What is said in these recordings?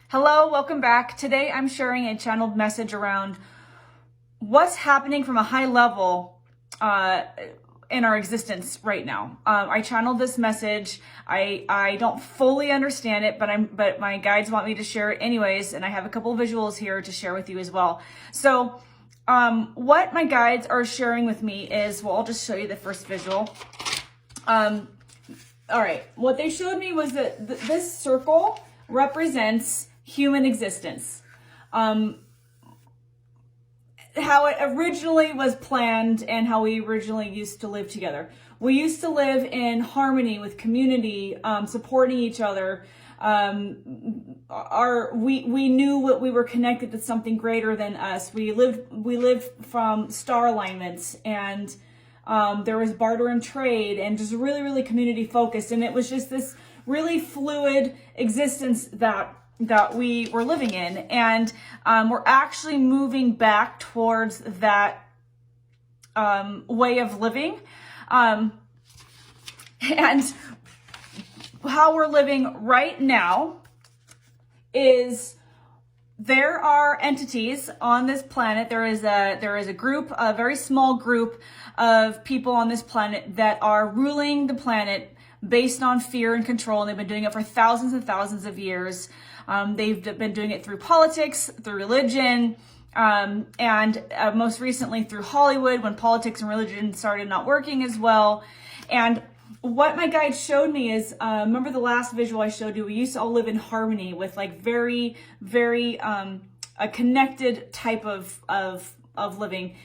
Hello, welcome back. Today I'm sharing a channeled message around what's happening from a high level in our existence right now. I channeled this message. I don't fully understand it, but my guides want me to share it anyways, and I have a couple of visuals here to share with you as well. So what my guides are sharing with me is, well, I'll just show you the first visual. All right, what they showed me was that this circle represents human existence. How it originally was planned and how we originally used to live together. We used to live in harmony with community, supporting each other. We knew what we were connected to something greater than us. We lived from star alignments, and there was barter and trade, and just really, really community focused. And it was just this really fluid existence that we were living in. And we're actually moving back towards that way of living. And how we're living right now is there are entities on this planet. There is a group, a very small group of people on this planet that are ruling the planet based on fear and control, and they've been doing it for thousands and thousands of years. They've been doing it through politics, through religion, and most recently through Hollywood, when politics and religion started not working as well. And what my guide showed me is, remember the last visual I showed you, we used to all live in harmony with like very, very a connected type of living.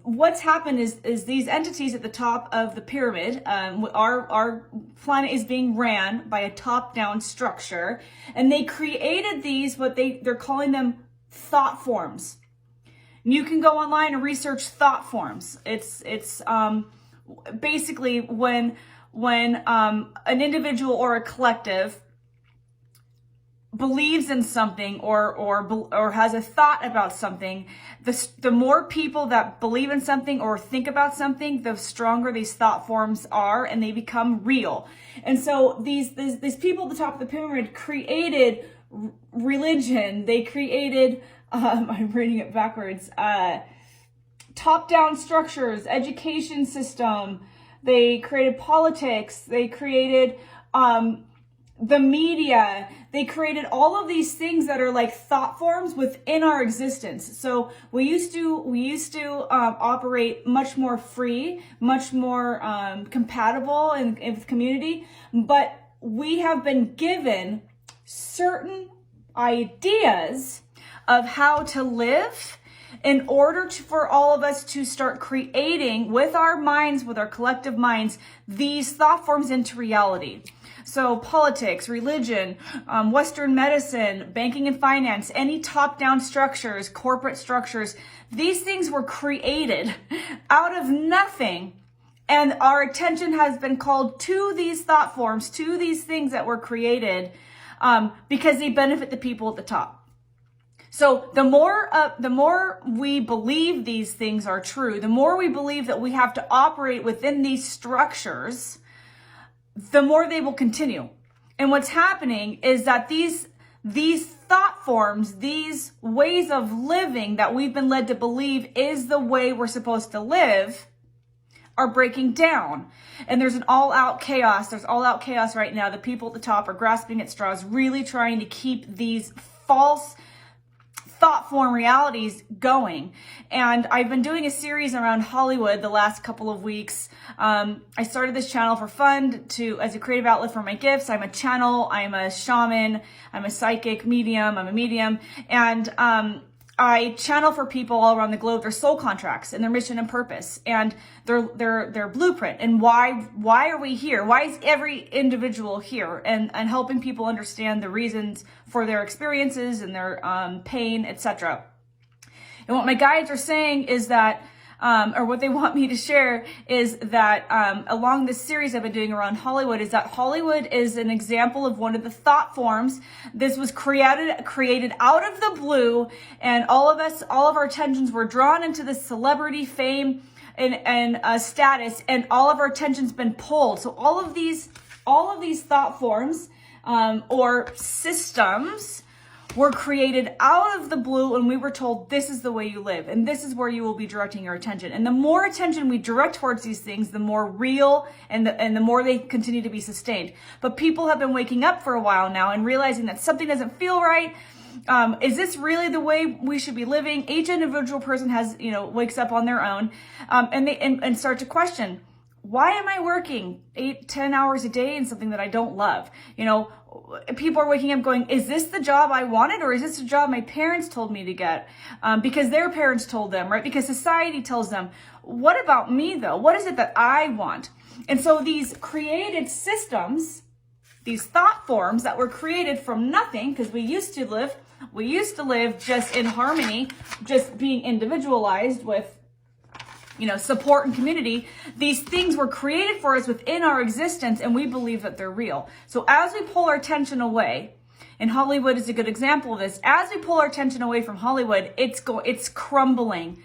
What's happened is these entities at the top of the pyramid, our planet is being ran by a top-down structure, and they created these, they're calling them thought forms. You can go online and research thought forms. It's basically when an individual or a collective believes in something or has a thought about something, the more people that believe in something or think about something, the stronger these thought forms are, and they become real. And so these people at the top of the pyramid created religion. They created I'm reading it backwards, top-down structures, education system. They created politics. They created the media. They created all of these things that are like thought forms within our existence. So we used to operate much more free, much more compatible in community, but we have been given certain ideas of how to live in order for all of us to start creating with our minds, with our collective minds, these thought forms into reality. So politics, religion, Western medicine, banking and finance, any top-down structures, corporate structures, these things were created out of nothing. And our attention has been called to these thought forms, to these things that were created because they benefit the people at the top. So the more we believe these things are true, the more we believe that we have to operate within these structures, the more they will continue. And what's happening is that these thought forms, these ways of living that we've been led to believe is the way we're supposed to live, are breaking down. And there's an all-out chaos. There's all-out chaos right now. The people at the top are grasping at straws, really trying to keep these false thought form realities going. And I've been doing a series around Hollywood the last couple of weeks. I started this channel for fun, as a creative outlet for my gifts. I'm a channel, I'm a shaman, I'm a psychic medium, I'm a medium, and I channel for people all around the globe their soul contracts and their mission and purpose and their blueprint, and why are we here? Why is every individual here? And helping people understand the reasons for their experiences and their pain, etc. And what my guides are saying is that, or what they want me to share is that along this series I've been doing around Hollywood, is that Hollywood is an example of one of the thought forms. This was created out of the blue, and all of our attentions were drawn into this celebrity fame and status, and all of our attention's been pulled. So all of these thought forms or systems were created out of the blue, and we were told this is the way you live and this is where you will be directing your attention. And the more attention we direct towards these things, the more real and the more they continue to be sustained. But people have been waking up for a while now and realizing that something doesn't feel right. Is this really the way we should be living? Each individual person has, wakes up on their own, and start to question, why am I working 8-10 hours a day in something that I don't love? People are waking up going, is this the job I wanted, or is this the job my parents told me to get? Because their parents told them, right? Because society tells them. What about me though? What is it that I want? And so these created systems, these thought forms that were created from nothing, because we used to live just in harmony, just being individualized with support and community. These things were created for us within our existence, and we believe that they're real. So as we pull our attention away, and Hollywood is a good example of this, as we pull our attention away from Hollywood, it's crumbling.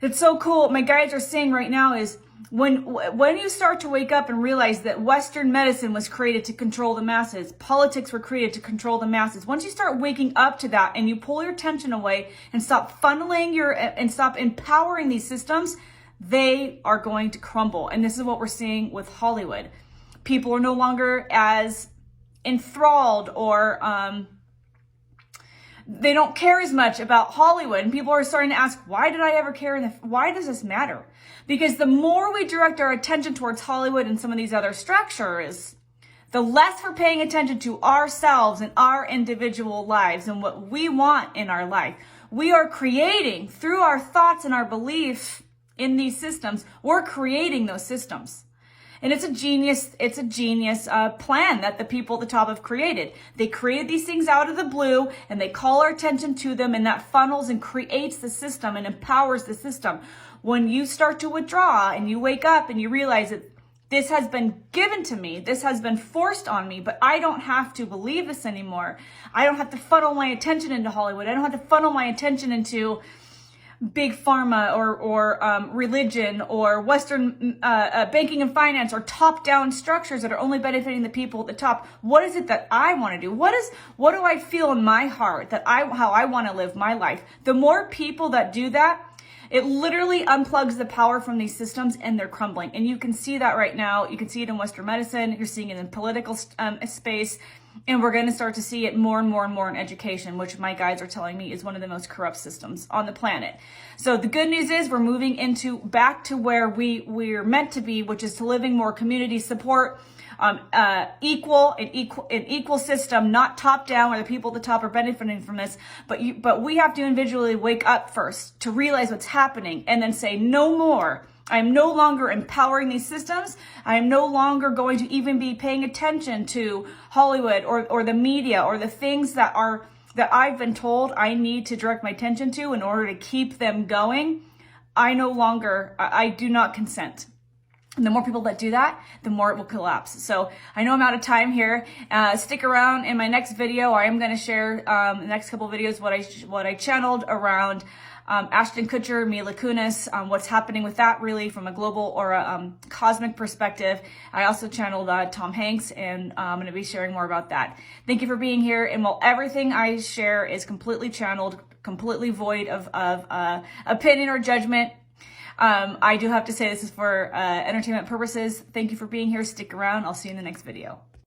It's so cool. What my guides are saying right now is when you start to wake up and realize that Western medicine was created to control the masses, politics were created to control the masses. Once you start waking up to that and you pull your attention away and stop funneling and stop empowering these systems, they are going to crumble. And this is what we're seeing with Hollywood. People are no longer as enthralled, or they don't care as much about Hollywood. And people are starting to ask, why did I ever care? Why does this matter? Because the more we direct our attention towards Hollywood and some of these other structures, the less we're paying attention to ourselves and our individual lives and what we want in our life. We are creating, through our thoughts and our belief in these systems, we're creating those systems. And it's a genius plan that the people at the top have created. They created these things out of the blue, and they call our attention to them, and that funnels and creates the system and empowers the system. When you start to withdraw and you wake up and you realize that this has been given to me, this has been forced on me, but I don't have to believe this anymore. I don't have to funnel my attention into Hollywood. I don't have to funnel my attention into big pharma or religion or Western banking and finance or top-down structures that are only benefiting the people at the top. What is it that I want to do? What do I feel in my heart how I want to live my life? The more people that do that, it literally unplugs the power from these systems, and they're crumbling. And you can see that right now. You can see it in Western medicine. You're seeing it in political space. And we're going to start to see it more and more and more in education, which my guides are telling me is one of the most corrupt systems on the planet. So the good news is we're moving back to where we're meant to be, which is to living more community support, equal system, not top down where the people at the top are benefiting from this. But we have to individually wake up first to realize what's happening and then say no more. I am no longer empowering these systems. I am no longer going to even be paying attention to Hollywood or the media or the things that I've been told I need to direct my attention to in order to keep them going. I do not consent. And the more people that do that, the more it will collapse. So I know I'm out of time here. Stick around. In my next video, I am going to share the next couple of videos what I channeled around Ashton Kutcher, Mila Kunis, what's happening with that really from a global or a cosmic perspective. I also channeled Tom Hanks, and I'm going to be sharing more about that. Thank you for being here. And while everything I share is completely channeled, completely void of opinion or judgment, I do have to say this is for entertainment purposes. Thank you for being here. Stick around. I'll see you in the next video.